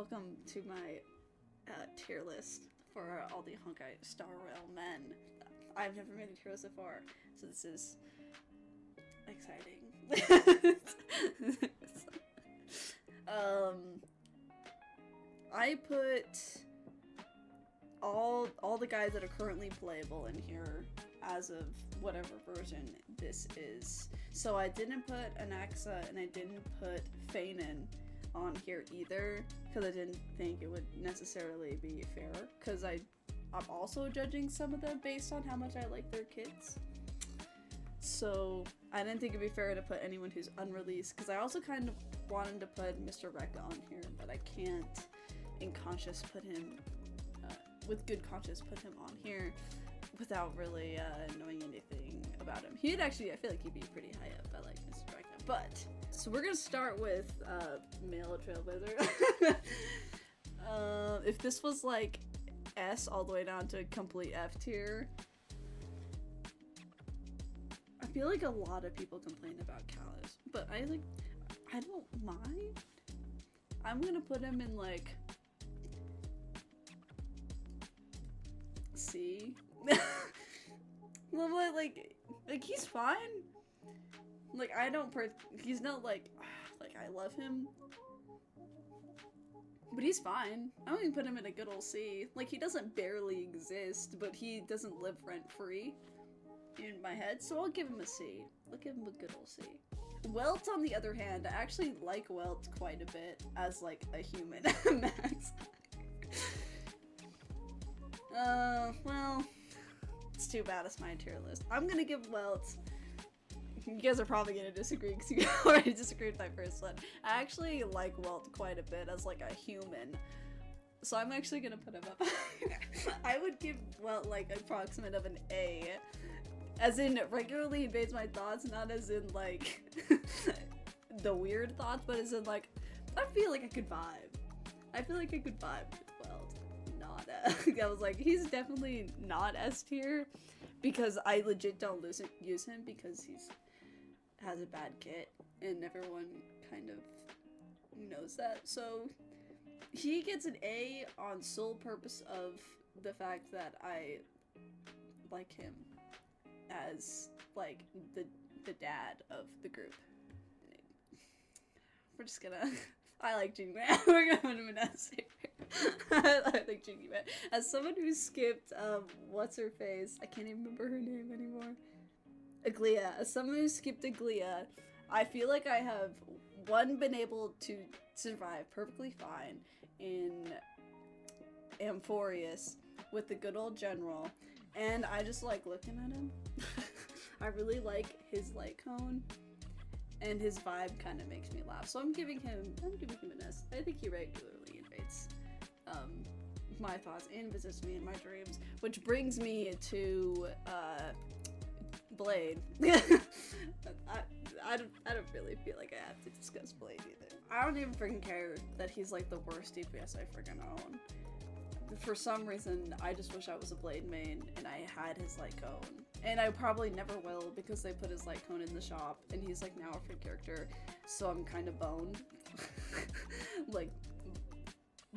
welcome to my tier list for all the Honkai Star Rail men. I've never made a tier list before, so this is exciting. I put all the guys that are currently playable in here as of whatever version this is. So I didn't put Anaxa and I didn't put Feinen on here either, because I didn't think it would necessarily be fair, because I'm also judging some of them based on how much I like their kids. So I didn't think it'd be fair to put anyone who's unreleased, because I also kind of wanted to put Mr. Rekka on here, but I can't in conscience put him, with good conscience put him on here without really knowing anything about him. He'd actually, I feel like he'd be pretty high up. I like Mr. Rekka. But, so we're gonna start with male Trailblazer. If this was like S all the way down to complete F tier, I feel like a lot of people complain about Callus, but I don't mind. I'm gonna put him in like C. like he's fine. Like he's not like I love him, but he's fine. I don't even put him in a good old C. Like, he doesn't barely exist, but he doesn't live rent free in my head, so I'll give him a C. I'll give him a good old C. Welt, on the other hand, I actually like Welt quite a bit as like a human. Max. Well, it's too bad it's my tier list. I'm gonna give Welt. You guys are probably gonna disagree because you already disagreed with my first one. I actually like Welt quite a bit as like a human, so I'm actually gonna put him up. I would give Welt like approximate of an A, as in regularly invades my thoughts, not as in like the weird thoughts, but as in like I feel like I could vibe. I feel like I could vibe with Welt. Not I was like, he's definitely not S tier because I legit don't use him because he's has a bad kit and everyone kind of knows that. So he gets an A on sole purpose of the fact that I like him as like the dad of the group. We're just gonna I like Jingyi Man. We're gonna put him in S tier. I like Jingyi Man. As someone who skipped what's her face? I can't even remember her name anymore. Aglia. As someone who skipped Aglia, I feel like I have been able to survive perfectly fine in Amphorius with the good old general, and I just like looking at him. I really like his light cone, and his vibe kind of makes me laugh. So I'm giving him an S. I think he regularly invades my thoughts and visits me in my dreams, which brings me to Blade. I don't really feel like I have to discuss Blade either. I don't even freaking care that he's like the worst DPS I freaking own. For some reason, I just wish I was a Blade main and I had his light cone. And I probably never will because they put his light cone in the shop and he's like now a free character, so I'm kind of boned. Like,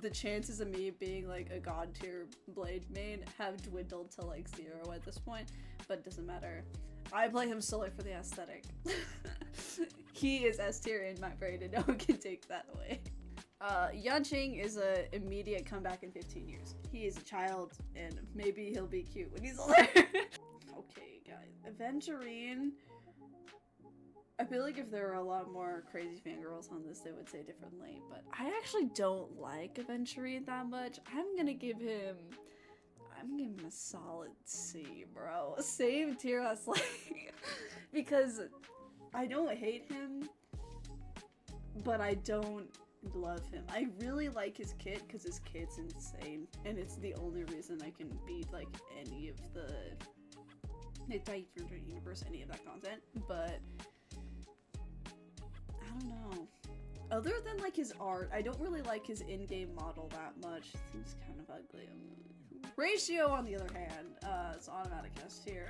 the chances of me being like a god tier Blade main have dwindled to like 0 at this point, but it doesn't matter. I play him solely for the aesthetic. He is S tier in my brain and no one can take that away. Yanqing is a immediate comeback in 15 years. He is a child and maybe he'll be cute when he's older. Okay guys, Aventurine. I feel like if there were a lot more crazy fangirls on this, they would say differently, but I actually don't like Aventurine that much. I'm gonna give him a solid C, bro. Same tier as like, because I don't hate him, but I don't love him. I really like his kit because his kit's insane, and it's the only reason I can beat like any of the universe, any of that content, but I don't know. Other than like his art, I don't really like his in-game model that much. It seems kind of ugly. Ratio, on the other hand, it's automatic S tier.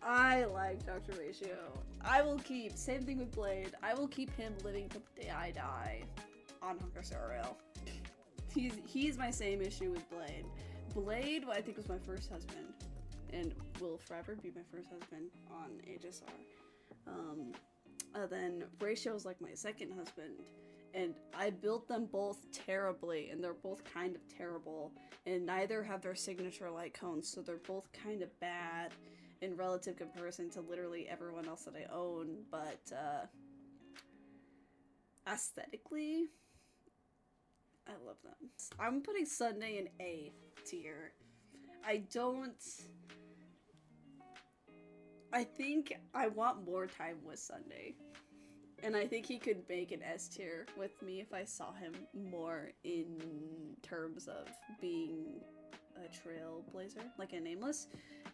I like Dr. Ratio. I will keep, same thing with Blade, I will keep him living till the day I die on Honkai Star Rail. He's my same issue with Blade. Blade, I think, was my first husband, and will forever be my first husband on HSR. Then Ratio was like my second husband, and I built them both terribly, and they're both kind of terrible, and neither have their signature light cones, so they're both kind of bad in relative comparison to literally everyone else that I own, but aesthetically, I love them. I'm putting Sunday in A tier. I think I want more time with Sunday. And I think he could make an S tier with me if I saw him more in terms of being a trailblazer, like a Nameless,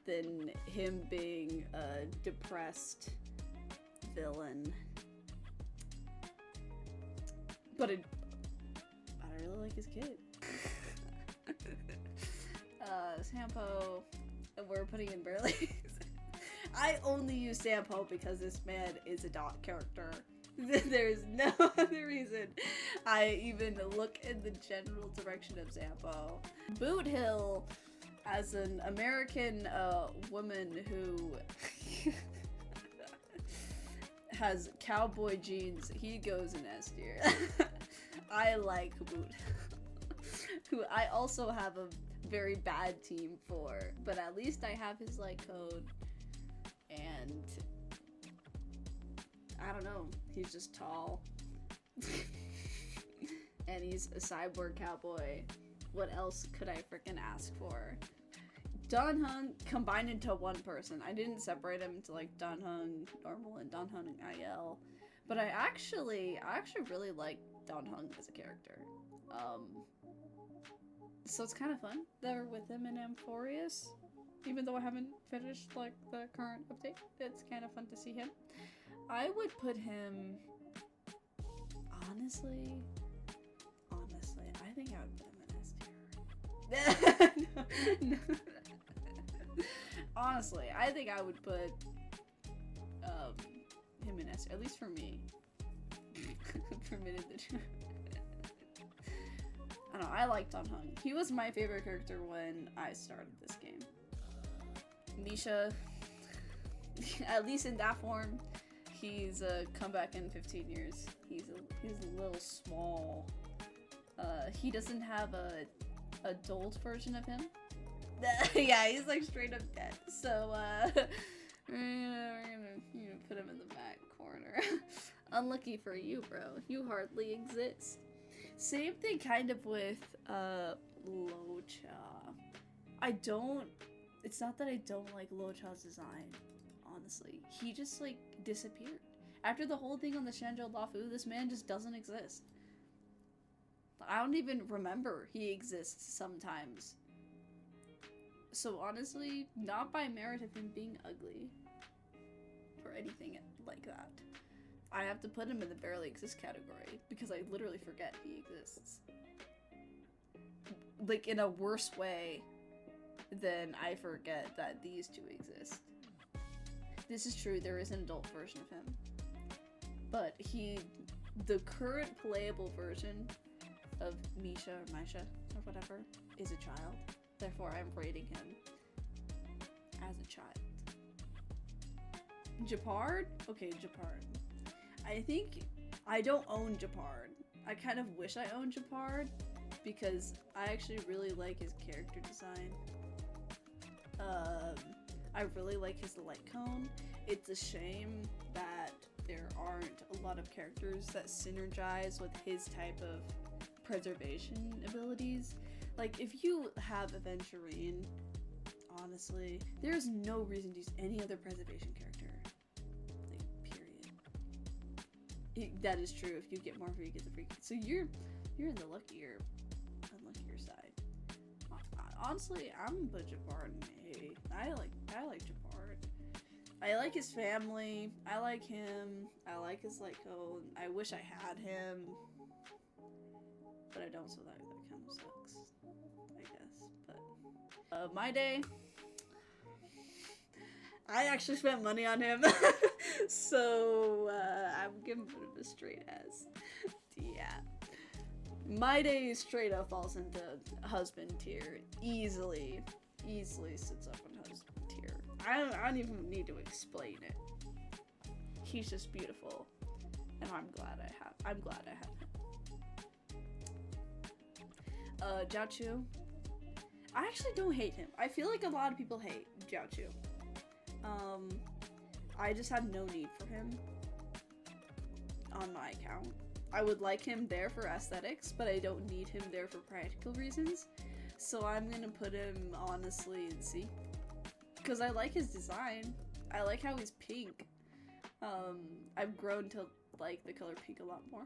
than him being a depressed villain. But I really like his kid. Sampo, we're putting in barely. I only use Sampo because this man is a dot character. There's no other reason I even look in the general direction of Sampo. Boot Hill, as an American woman who has cowboy jeans, he goes in S tier. I like Boot, who I also have a very bad team for, but at least I have his light code, and I don't know, he's just tall. And he's a cyborg cowboy. What else could I freaking ask for? Dan Hung combined into one person. I didn't separate him into like Dan Hung normal and Dan Hung IL, but I actually really like Dan Hung as a character. So it's kind of fun that we're with him in Amphorius, even though I haven't finished like the current update. It's kind of fun to see him. I would put him, honestly, I think I would put him in S tier. No. Honestly, I think I would put him in S tier, at least for me. Permitted the truth. I don't know, I like Dan Hung. He was my favorite character when I started this game. Misha, at least in that form, he's come back in 15 years. He's a little small. He doesn't have a adult version of him. Yeah, he's like straight up dead. So we're gonna put him in the back corner. Unlucky for you, bro. You hardly exist. Same thing kind of with Locha. It's not that I don't like Locha's design, honestly. He just like disappeared. After the whole thing on the Shenzhou Lafu, this man just doesn't exist. I don't even remember he exists sometimes. So honestly, not by merit of him being ugly or anything like that. I have to put him in the barely exist category because I literally forget he exists. Like in a worse way than I forget that these two exist. This is true, there is an adult version of him. But the current playable version of Misha or Misha or whatever is a child. Therefore, I'm rating him as a child. Japard? Okay, Japard. I think I don't own Japard. I kind of wish I owned Japard because I actually really like his character design. I really like his light cone. It's a shame that there aren't a lot of characters that synergize with his type of preservation abilities. Like, if you have Aventurine, honestly, there's no reason to use any other preservation character. Like, period. That is true. If you get more, you get the free. So you're in the unluckier side. Honestly, I'm a Japard in A. I like Japard. I like his family. I like him. I like his light cone. I wish I had him, but I don't. So that kind of sucks, I guess. But my day, I actually spent money on him, so I'm giving him a straight S. Yeah. My day straight up falls into husband tier. Easily sits up in husband tier. I don't even need to explain it. He's just beautiful, and I'm glad I have him. Jiaochu. I actually don't hate him. I feel like a lot of people hate Jiaochu. I just have no need for him on my account. I would like him there for aesthetics, but I don't need him there for practical reasons. So I'm gonna put him honestly in C. Because I like his design. I like how he's pink. I've grown to like the color pink a lot more.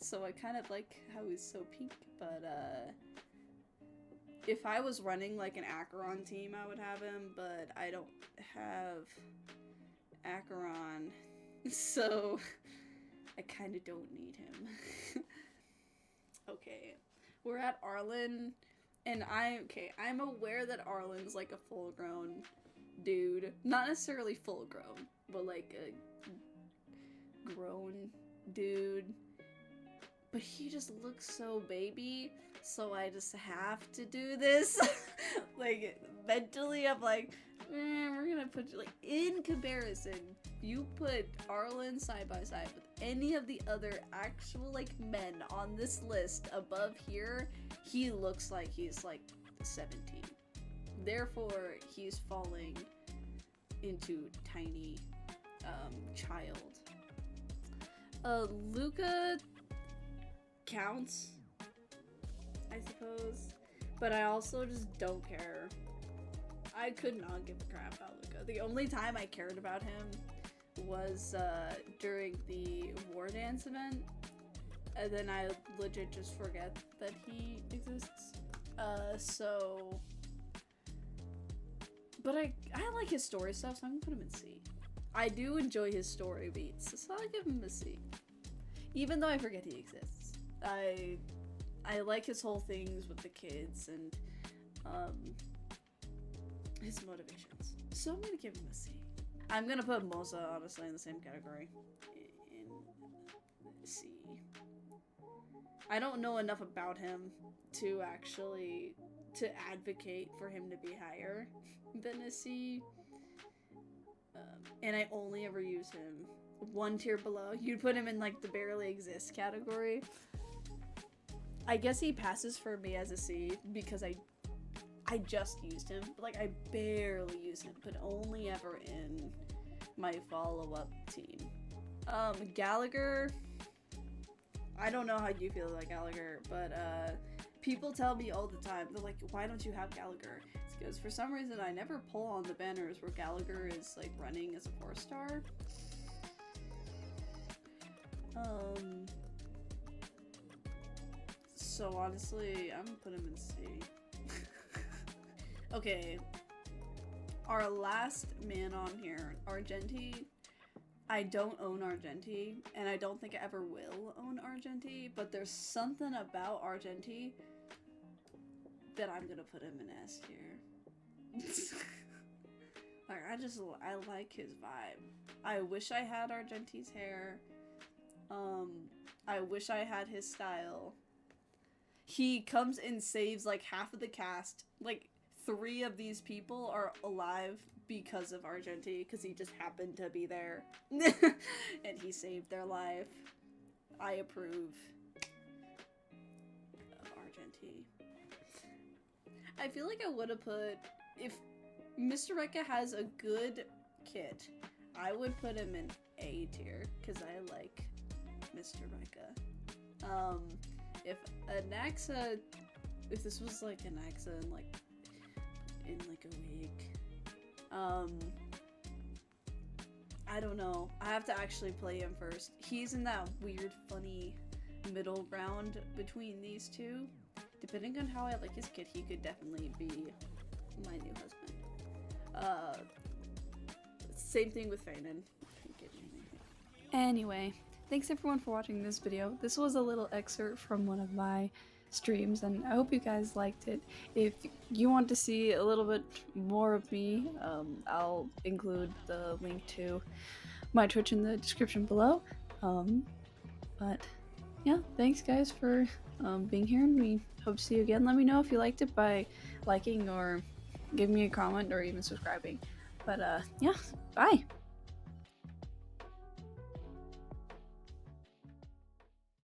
So I kind of like how he's so pink, but if I was running like an Acheron team, I would have him, but I don't have Acheron, so I kind of don't need him. Okay, we're at Arlen, and I'm aware that Arlen's like a full-grown dude. Not necessarily full-grown, but like a grown dude. But he just looks so baby, so I just have to do this. Like, mentally, I'm like, we're gonna put, like, in comparison, you put Arlen side by side with any of the other actual, like, men on this list above here, he looks like he's, like, 17. Therefore, he's falling into tiny, child. Luca counts, I suppose, but I also just don't care. I could not give a crap about Luca. The only time I cared about him was during the War Dance event, and then I legit just forget that he exists. But I like his story stuff, so I'm gonna put him in C. I do enjoy his story beats, so I'll give him a C. Even though I forget he exists. I like his whole things with the kids and his motivations. So I'm gonna give him a C. I'm gonna put Moza honestly in the same category. In C. I don't know enough about him to actually advocate for him to be higher than a C. And I only ever use him one tier below. You'd put him in like the barely exist category. I guess he passes for me as a C because I just used him. Like, I barely use him, but only ever in my follow-up team. Gallagher, I don't know how you feel about Gallagher, but people tell me all the time, they're like, why don't you have Gallagher? It's because for some reason I never pull on the banners where Gallagher is like running as a 4-star. So honestly, I'm gonna put him in C. Okay, our last man on here, Argenti. I don't own Argenti, and I don't think I ever will own Argenti, but there's something about Argenti that I'm gonna put him in S tier. Like, I like his vibe. I wish I had Argenti's hair. I wish I had his style. He comes and saves like half of the cast. Like, 3 of these people are alive because of Argenti, because he just happened to be there. And he saved their life. I approve of Argenti. I feel like I would have put, if Mr. Rekka has a good kit, I would put him in A tier, because I like Mr. Rekka. If this was like an Axa in like a week, I don't know. I have to actually play him first. He's in that weird, funny middle ground between these two. Depending on how I like his kit, he could definitely be my new husband. Same thing with Feynon. Anyway, thanks everyone for watching this video. This was a little excerpt from one of my streams, and I hope you guys liked it. If you want to see a little bit more of me, I'll include the link to my Twitch in the description below. But yeah, thanks guys for being here, and we hope to see you again. Let me know if you liked it by liking or giving me a comment or even subscribing. But yeah, bye.